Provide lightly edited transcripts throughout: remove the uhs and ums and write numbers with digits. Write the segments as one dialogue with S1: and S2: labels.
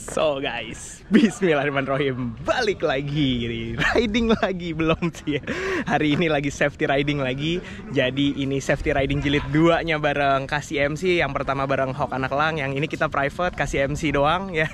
S1: So guys, bismillahirrahmanirrahim. Balik lagi nih, riding lagi belum sih ya. Hari ini lagi safety riding lagi. Jadi ini safety riding jilid 2-nya bareng Kasih MC. Yang pertama bareng Hawk Anak Lang, yang ini kita private, Kasih MC doang ya.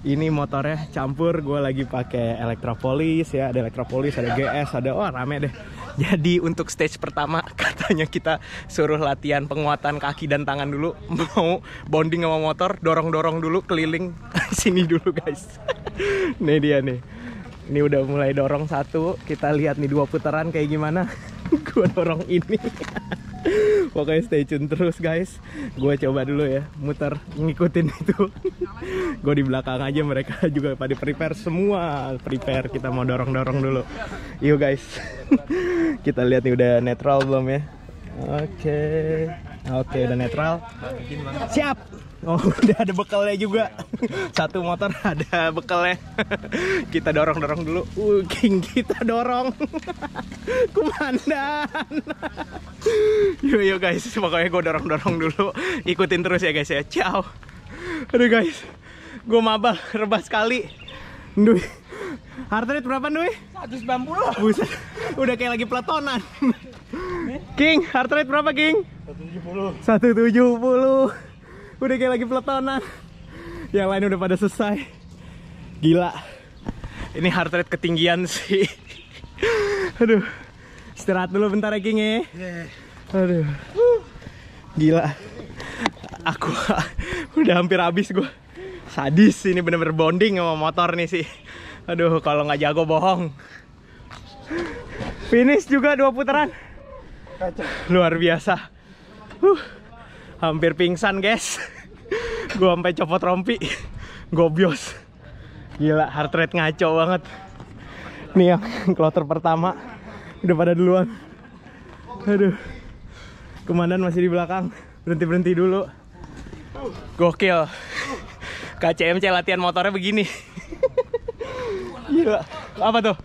S1: Ini motornya campur, gue lagi pakai Elektropolis ya. Ada Elektropolis, ada GS, ada rame deh. Jadi untuk stage pertama katanya kita suruh latihan penguatan kaki dan tangan dulu. Mau bonding sama motor, dorong-dorong dulu keliling sini dulu guys. Nih dia nih. Ini udah mulai dorong satu. Kita lihat nih 2 putaran kayak gimana. Gua dorong ini. Pokoknya stay tune terus guys. Gue coba dulu ya muter ngikutin itu. Gue di belakang aja, mereka juga pada prepare semua. Prepare, kita mau dorong-dorong dulu. Yuk guys. Kita lihat nih udah netral belum ya. Oke, udah netral. Siap. Oh, udah ada bekalnya juga. Satu motor ada bekalnya. Kita dorong-dorong dulu. King kita dorong. Komandan. Yuk guys, pokoknya gue dorong-dorong dulu. Ikutin terus ya guys ya. Ciao. Aduh guys, gue mabal rebas sekali. Duh. Heart rate berapa Duy?
S2: 190.
S1: Buset, udah kayak lagi peletonan. King, heart rate berapa King? 170. Udah kayak lagi peletonan. Yang lain udah pada selesai. Gila. Ini heart rate ketinggian sih. Aduh. Istirahat dulu bentar ya King ya. Aduh. Gila. Aku udah hampir habis gue. Sadis ini, bener-bener bonding sama motor nih sih. Aduh, kalau nggak jago bohong. Finish juga 2 putaran. Luar biasa. Hampir pingsan guys. Gue sampai copot rompi. Gobios. Gila, heart rate ngaco banget. Nih yang kloter pertama udah pada duluan. Aduh. Komandan masih di belakang. Berhenti dulu. Gokil. KCMC latihan motornya begini. Gila. Apa tuh?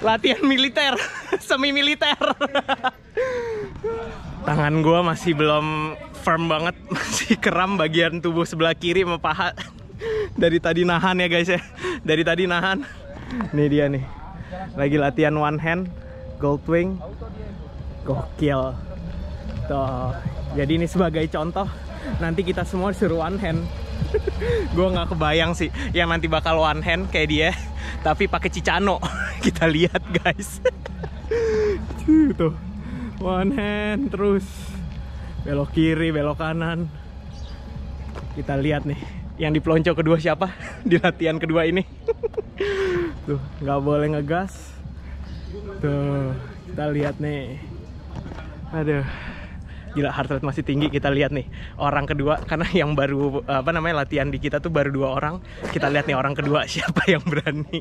S1: Latihan militer. Semi militer. Tangan gue masih belum firm banget. Masih kram bagian tubuh sebelah kiri sama paha. Dari tadi nahan ya guys ya. Dari tadi nahan. Nih dia nih. Lagi latihan one hand Goldwing. Gokil. Tuh. Jadi ini sebagai contoh. Nanti kita semua disuruh one hand. Gue nggak kebayang sih yang nanti bakal one hand kayak dia, tapi pakai Cicano. Kita lihat guys. Tuh, one hand terus belok kiri, belok kanan. Kita lihat nih yang di pelonco kedua siapa di latihan kedua ini. Tuh, nggak boleh ngegas. Tuh, kita lihat nih. Aduh. Gila, heart rate masih tinggi. Kita lihat nih orang kedua, karena yang baru latihan di kita tuh baru 2 orang. Kita lihat nih orang kedua siapa yang berani.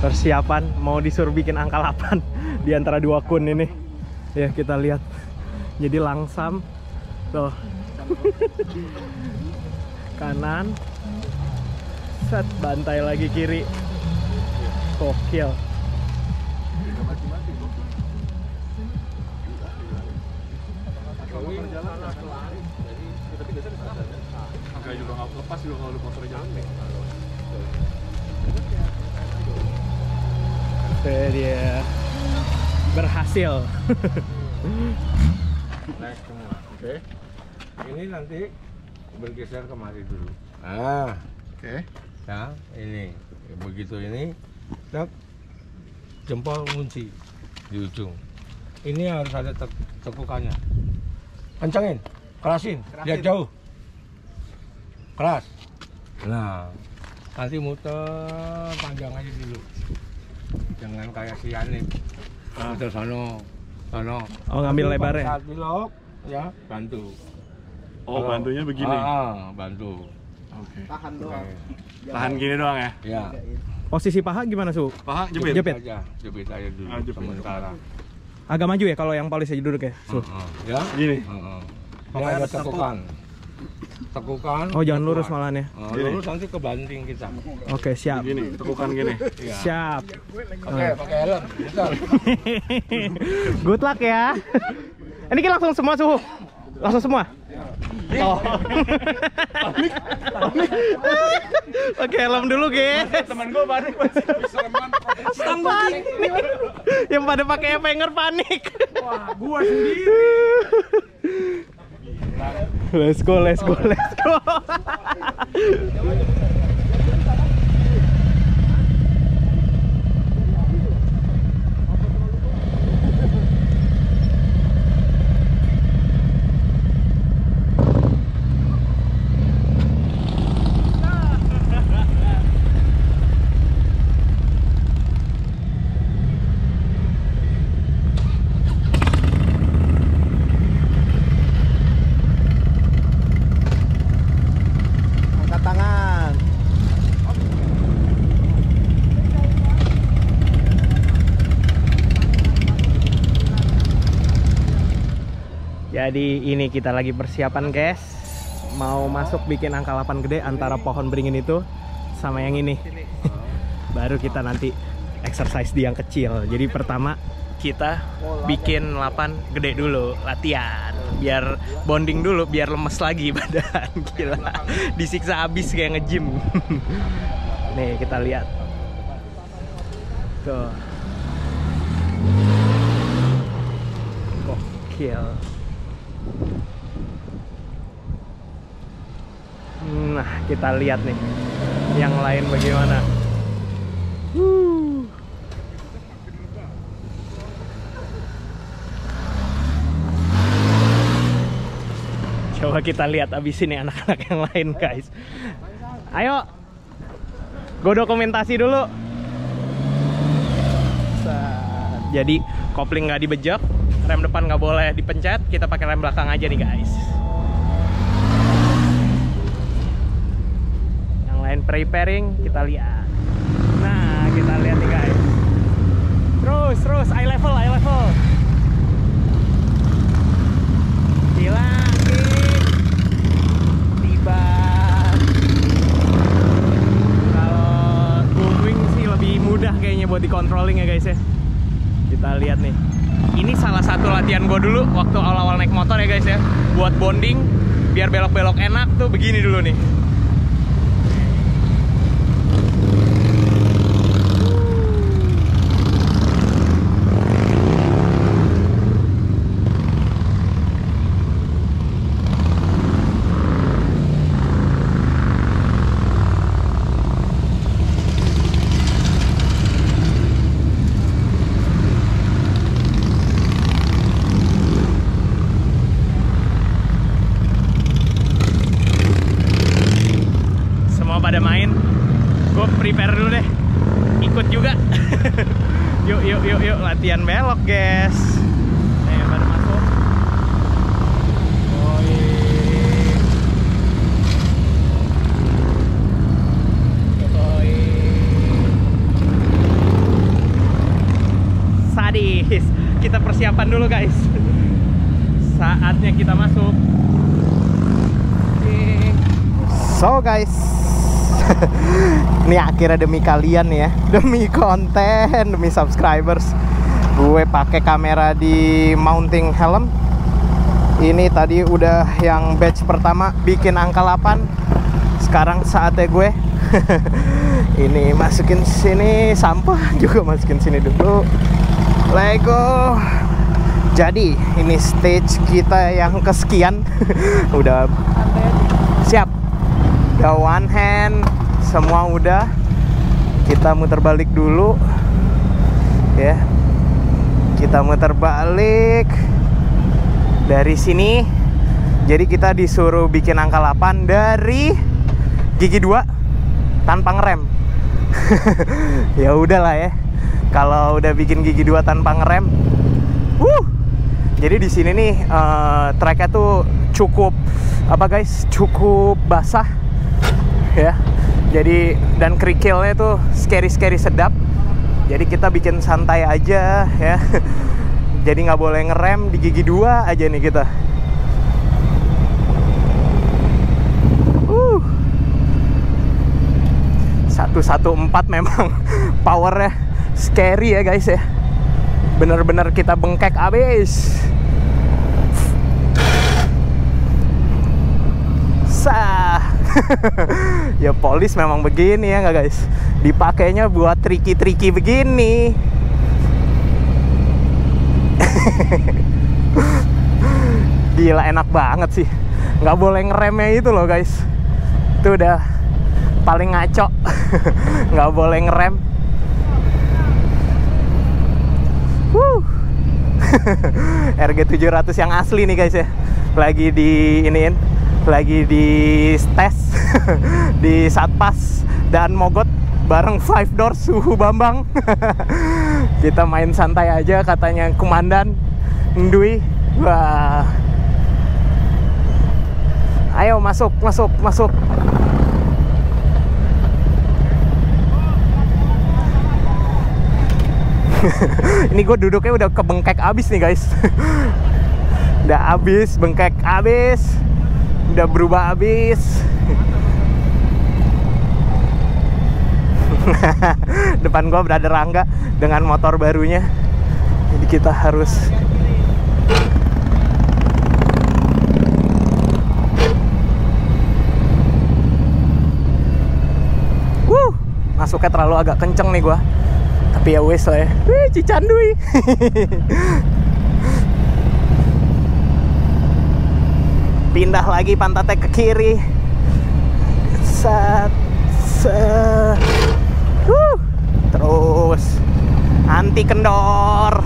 S1: Persiapan mau disuruh bikin angka 8 di antara 2 kun ini. Ya kita lihat. Jadi langsam tuh. Kanan. Set, bantai lagi kiri. Gokil.
S2: Enggak juga nggak lepas juga kalau motornya jalan nih.
S1: Dia berhasil.
S3: Naik semua, oke. Ini nanti bergeser kemari dulu. Nah,
S2: Oke.
S3: ya ini begitu ini, tak jempol kunci di ujung. Ini harus ada tekukannya. Kencangin, kerasin, lihat jauh. Keras. Nah, nanti muter panjang aja dulu. Jangan kayak si Yanip. Muter sono.
S1: Oh, ngambil
S3: Nanti
S1: lebarnya.
S3: Saat belok, ya bantu.
S2: Oh, bantunya begini.
S3: Bantu.
S2: Oke.
S4: Tahan doang.
S2: Tahan gini doang ya.
S3: Ya.
S1: Posisi paha gimana Su?
S2: Paha jepit.
S1: Jepit.
S3: Jepit aja dulu.
S2: Jepit.
S3: Sementara.
S1: Agak maju ya kalau yang polis aja duduk ya Su?
S3: Ya.
S2: Gini.
S3: Ini ada tekukan. Tekukan.
S1: Oh, jangan lurus malahan ya.
S3: Lurus nanti kebanting kita.
S1: Oke, siap.
S2: Gini, tekukan gini.
S3: Ya.
S1: Siap.
S3: Oke, pakai helm. Bentar.
S1: Good luck ya. Ini kan langsung semua suhu. Langsung semua. Oh. Pakai helm dulu, guys.
S2: Temen gue panik masih.
S1: Panik. Yang pada pakai Avenger panik.
S2: Wah, gua sendiri.
S1: Let's go. Jadi ini kita lagi persiapan, guys. Mau masuk bikin angka 8 gede antara pohon beringin itu sama yang ini. Baru kita nanti exercise di yang kecil. Jadi pertama kita bikin 8 gede dulu, latihan. Biar bonding dulu, biar lemes lagi badan. Gila, disiksa habis kayak nge-gym. Nih kita lihat. Tuh. Gokil. Nah, kita lihat nih yang lain bagaimana. Coba kita lihat abis ini anak-anak yang lain, guys. Ayo, gue dokumentasi dulu. Jadi kopling nggak dibejek, rem depan nggak boleh dipencet, kita pakai rem belakang aja nih, guys. Yang lain preparing, kita lihat. Nah, kita lihat nih, guys. Terus, eye level. Hilangin. Tiba. Kalau gullwing sih lebih mudah kayaknya buat dikontrolling ya, guys ya. Kita lihat nih. Ini salah satu latihan gue dulu waktu awal-awal naik motor ya, guys ya. Buat bonding, biar belok-belok enak tuh begini dulu nih. Pada main, gue prepare dulu deh, ikut juga. yuk latihan belok, guys. Nih pada masuk. Sadis. Kita persiapan dulu, guys. Saatnya kita masuk. So, guys, ini akhirnya demi kalian ya, demi konten, demi subscribers, gue pakai kamera di mounting helm. Ini tadi udah yang batch pertama bikin angka 8. Sekarang saatnya gue ini masukin sini, sampah juga masukin sini dulu. Lego. Jadi ini stage kita yang kesekian. Udah siap, udah one hand, semua udah. Kita muter balik dulu ya. Kita muter balik dari sini. Jadi kita disuruh bikin angka 8 dari gigi 2 tanpa ngerem. Ya udahlah ya. Kalau udah bikin gigi 2 tanpa ngerem, jadi di sini nih tracknya tuh cukup apa, guys? Cukup basah ya. Jadi dan kerikilnya tuh scary sedap. Jadi kita bikin santai aja ya. Jadi nggak boleh ngerem, di gigi 2 aja nih kita. 114 memang powernya scary ya, guys ya. Bener-bener kita bengkek abis. Ya polis memang begini ya nggak guys, dipakainya buat triki-triki begini. Gila enak banget sih, nggak boleh ngeremnya itu loh guys, itu udah paling ngaco. Nggak boleh ngerem. RG 700 yang asli nih guys ya, lagi di iniin, lagi di tes di Satpas dan Mogot bareng Five Doors Suhu Bambang. Kita main santai aja katanya Komandan Ndui. Wah, ayo masuk. Ini gue duduknya udah kebengkek abis nih guys. Udah abis, bengkek abis, udah berubah abis. Depan gue Brother Rangga dengan motor barunya. Jadi kita harus masuknya terlalu agak kenceng nih gua. Tapi ya wes lah ya. Wih, Cicandui. Pindah lagi pantatnya ke kiri. Terus anti kendor.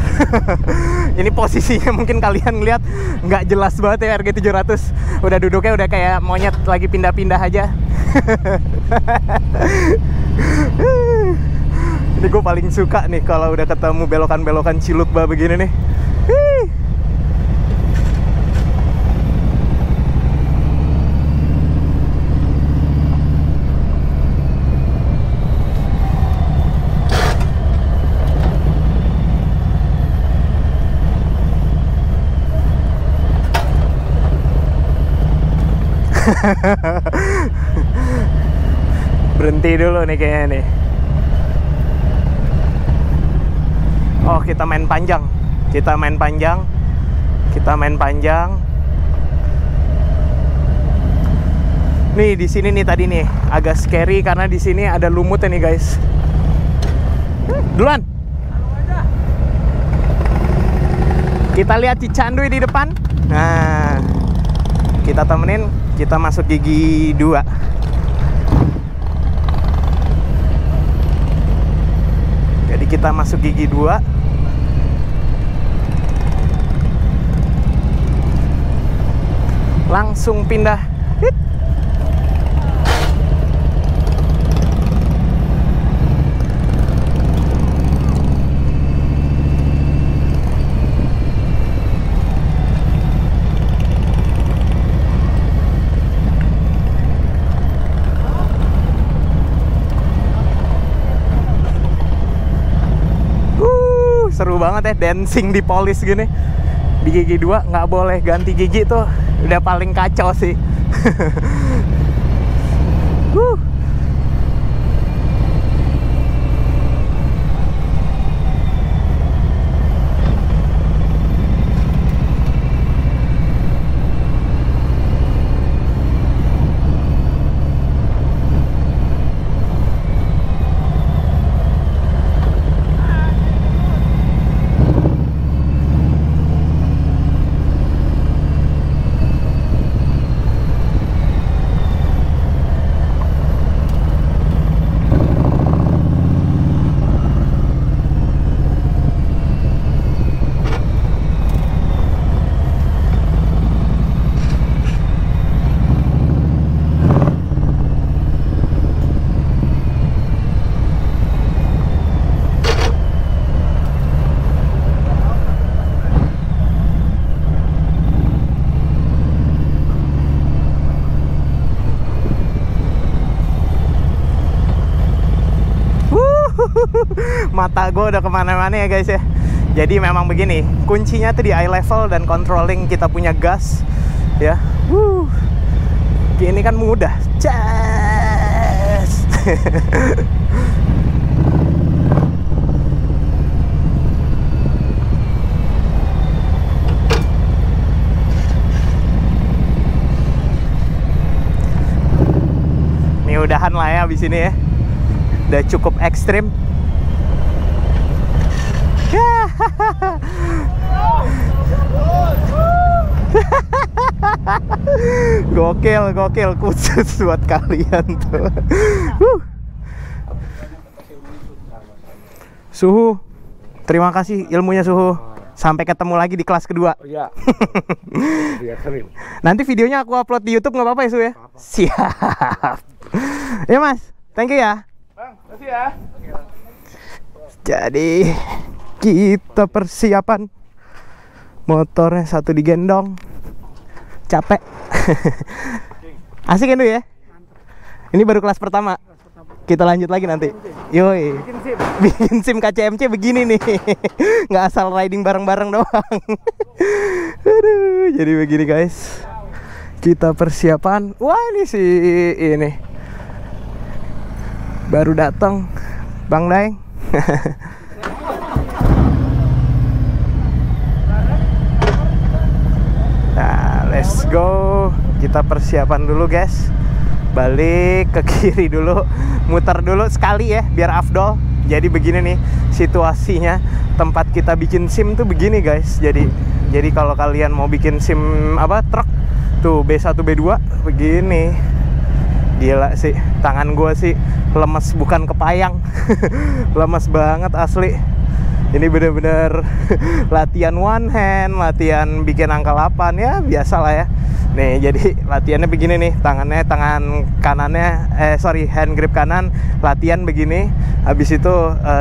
S1: Ini posisinya mungkin kalian lihat nggak jelas banget ya RG 700. Udah duduknya udah kayak monyet lagi pindah-pindah aja. Ini gue paling suka nih kalau udah ketemu belokan-belokan Cilukba begini nih. Berhenti dulu nih kayaknya nih. Oh, kita main panjang. Nih di sini nih tadi nih agak scary karena di sini ada lumutnya nih guys. Duluan. Kita lihat Cicandui di depan. Nah, kita temenin, kita masuk gigi 2. Jadi kita masuk gigi 2. Langsung pindah. Hit. Seru banget ya dancing di polis gini. Di gigi 2 nggak boleh ganti gigi tuh udah paling kacau sih. Mata gue udah kemana-mana ya guys ya. Jadi memang begini, kuncinya tuh di eye level dan controlling kita punya gas ya. Ini kan mudah. Cas. Ini udahan lah ya abis ini ya. Udah cukup ekstrim. Gokil khusus buat kalian tuh. Suhu, terima kasih ilmunya Suhu. Sampai ketemu lagi di kelas kedua.
S3: Oh iya. Iya, keren.
S1: Nanti videonya aku upload di YouTube nggak apa-apa ya Suhu ya? Siap. Ya Mas, thank you ya.
S2: Bang, kasih ya.
S1: Jadi kita persiapan. Motornya satu digendong. Capek. Asik kan ya? Ini baru kelas pertama. Kita lanjut lagi nanti. Yoi. Bikin SIM KCMC begini nih. Nggak asal riding bareng-bareng doang. Aduh, jadi begini guys. Kita persiapan. Wah, ini ini baru datang Bang Daeng. Nah, let's go. Kita persiapan dulu guys. Balik ke kiri dulu, muter dulu sekali ya biar afdol. Jadi begini nih situasinya, tempat kita bikin SIM tuh begini guys. Jadi kalau kalian mau bikin SIM apa truk tuh B1 B2 begini. Gila sih, tangan gue sih lemes bukan kepayang. Lemes banget asli. Ini bener-bener latihan one hand, latihan bikin angka 8 ya, biasa lah ya. Nih, jadi latihannya begini nih, tangan kanannya, hand grip kanan, latihan begini. Habis itu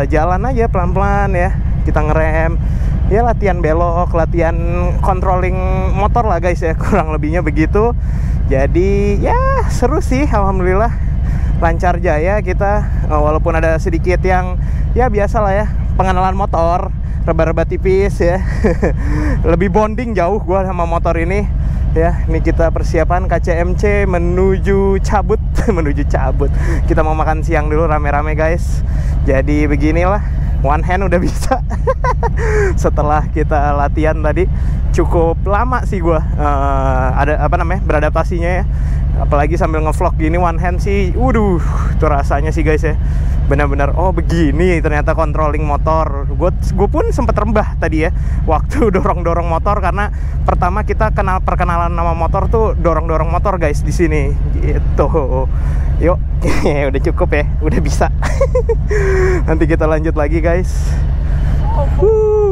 S1: jalan aja pelan-pelan ya, kita ngerem. Ya latihan belok, latihan controlling motor lah guys ya, kurang lebihnya begitu. Jadi ya seru sih, alhamdulillah. Lancar jaya kita, walaupun ada sedikit yang ya biasa lah ya, pengenalan motor, reba-reba tipis ya. Lebih bonding jauh gua sama motor ini ya. Ini kita persiapan KCMC menuju cabut. Menuju cabut. Kita mau makan siang dulu rame-rame guys. Jadi beginilah, one hand udah bisa. Setelah kita latihan tadi cukup lama sih gua ada apa namanya beradaptasinya ya. Apalagi sambil ngevlog gini one hand sih, waduh, itu rasanya sih guys ya, benar-benar oh begini ternyata controlling motor. Gue pun sempat rembah tadi ya waktu dorong motor, karena pertama kita perkenalan nama motor tuh dorong motor guys di sini gitu. Yuk, udah cukup ya, udah bisa. Nanti kita lanjut lagi guys.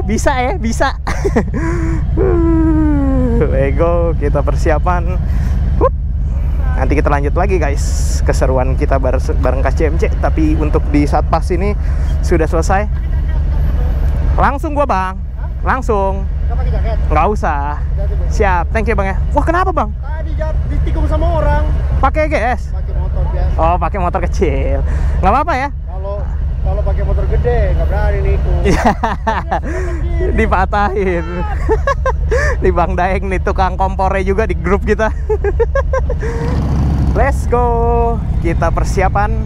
S1: Bisa ya, bisa. Lego, kita persiapan. Nanti kita lanjut lagi guys, keseruan kita bareng KCMC. Tapi untuk di Satpas ini sudah selesai. Langsung gua bang, langsung.
S4: Nggak pakai jaket?
S1: Nggak usah. Siap, thank you bang ya. Wah kenapa bang?
S4: Tadi ditikung sama orang.
S1: Pakai GS?
S4: Pakai motor biasa.
S1: Oh pakai motor kecil. Nggak apa-apa ya?
S4: Kalau pakai motor gede nggak berani nikung.
S1: Dipatahin. Di Bang Daeng nih tukang kompornya juga di grup kita. Let's go. Kita persiapan.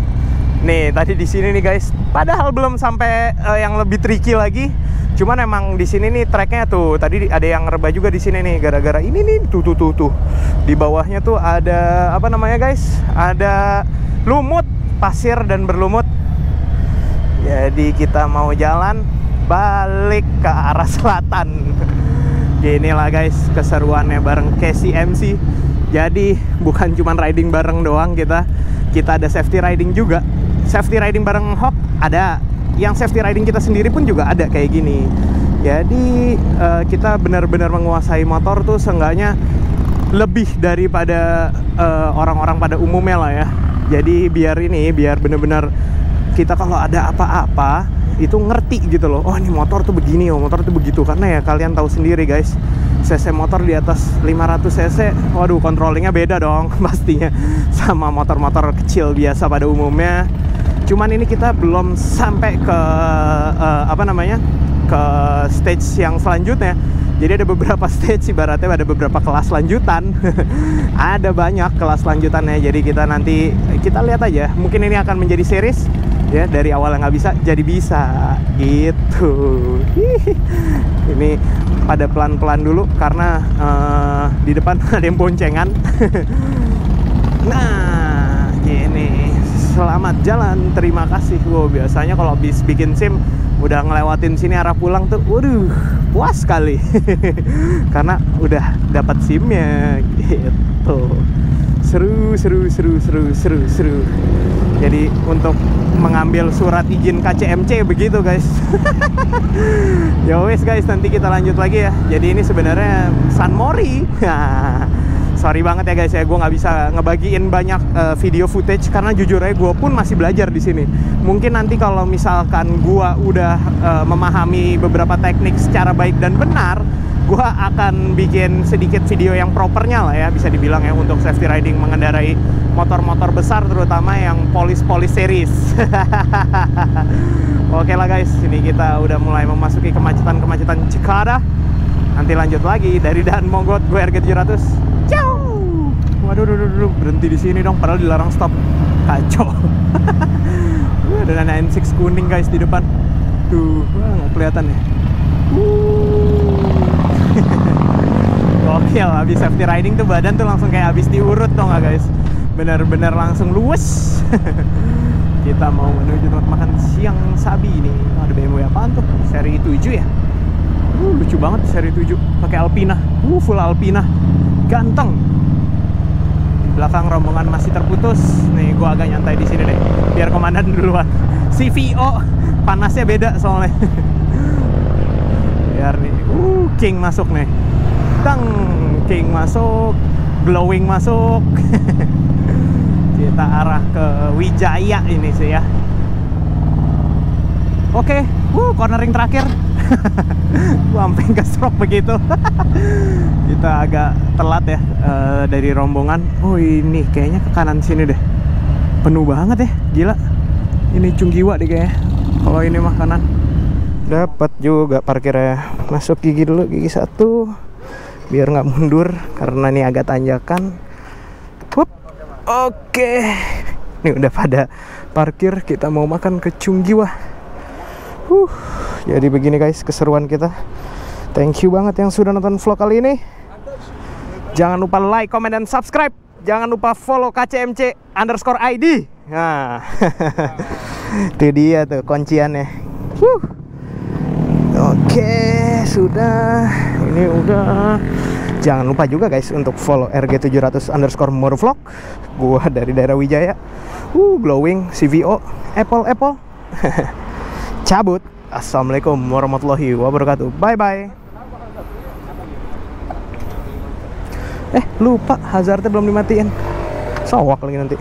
S1: Nih tadi di sini nih guys. Padahal belum sampai yang lebih tricky lagi. Cuman emang di sini nih treknya tuh. Tadi ada yang ngereba juga di sini nih. Gara-gara ini nih tuh. Di bawahnya tuh ada apa namanya guys? Ada lumut, pasir dan berlumut. Jadi kita mau jalan balik ke arah selatan. Ginilah guys keseruannya bareng KCMC. Jadi bukan cuma riding bareng doang kita ada safety riding juga. Safety riding bareng Hawk ada, yang safety riding kita sendiri pun juga ada kayak gini. Jadi kita benar-benar menguasai motor tuh seenggaknya lebih daripada orang-orang pada umumnya lah ya. Jadi biar benar-benar kita kalau ada apa-apa itu ngerti gitu loh. Oh ini motor tuh begini, oh motor tuh begitu. Karena ya kalian tahu sendiri guys, cc motor di atas 500 cc, waduh controllingnya beda dong pastinya sama motor-motor kecil biasa pada umumnya. Cuman ini kita belum sampai ke ke stage yang selanjutnya. Jadi ada beberapa stage, ibaratnya ada beberapa kelas lanjutan. Ada banyak kelas lanjutannya. Jadi kita nanti kita lihat aja. Mungkin ini akan menjadi series ya, dari awal nggak bisa jadi bisa gitu. Ini pada pelan-pelan dulu karena di depan ada yang boncengan. Nah gini selamat jalan, terima kasih. Wow, biasanya kalau habis bikin SIM udah ngelewatin sini arah pulang tuh, waduh, puas sekali. Karena udah dapat SIM-nya gitu. Seru. Jadi untuk mengambil surat izin KCMC begitu guys. Ya wes guys, nanti kita lanjut lagi ya. Jadi ini sebenarnya San Mori. Sorry banget ya guys ya, gue nggak bisa ngebagiin banyak video footage karena jujur aja gue pun masih belajar di sini. Mungkin nanti kalau misalkan gue udah memahami beberapa teknik secara baik dan benar, gue akan bikin sedikit video yang propernya lah ya, bisa dibilang ya, untuk safety riding mengendarai motor-motor besar, terutama yang polis-polis series. Oke lah guys, ini kita udah mulai memasuki kemacetan Cikarang. Nanti lanjut lagi dari Daan Mogot, gue RG 700. Ciao. Waduh, berhenti di sini dong, padahal dilarang stop. Kacau. Ada nana N6 kuning guys di depan. Tuh, nggak kelihatan ya. Gokil, habis safety riding tuh badan tuh langsung kayak habis diurut tuh nggak guys. Bener-bener langsung luwes. Kita mau menuju tempat makan siang Sabi ini. Ada BMW apaan tuh? Seri 7 ya? Lucu banget seri 7 pakai Alpina. Full Alpina. Ganteng. Di belakang rombongan masih terputus. Nih gua agak nyantai di sini deh. Biar komandan duluan. CVO panasnya beda soalnya. Biar nih. King masuk nih. Tang, King masuk. Glowing masuk. Kita arah ke Wijaya ini sih ya. Oke, cornering terakhir. Gua sampai nge-stroke begitu. Kita agak telat ya dari rombongan. Oh ini kayaknya ke kanan sini deh. Penuh banget ya, gila. Ini Cunggiwa deh kayaknya. Kalau ini mah kanan. Dapat juga parkirnya. Masuk gigi dulu, gigi 1. Biar nggak mundur karena ini agak tanjakan. Oke, ini udah pada parkir. Kita mau makan ke Cunggiwa. Jadi begini guys keseruan kita. Thank you banget yang sudah nonton vlog kali ini. Jangan lupa like, comment, dan subscribe. Jangan lupa follow KCMC_ID. Nah, itu dia tuh kunciannya. Oke, sudah. Ini udah. Jangan lupa juga guys untuk follow RG700_motovlog. Gua dari daerah Wijaya. Glowing, CVO, Apple. Cabut. Assalamualaikum warahmatullahi wabarakatuh. Bye-bye. Lupa hazardnya belum dimatiin. Sowak lagi nanti.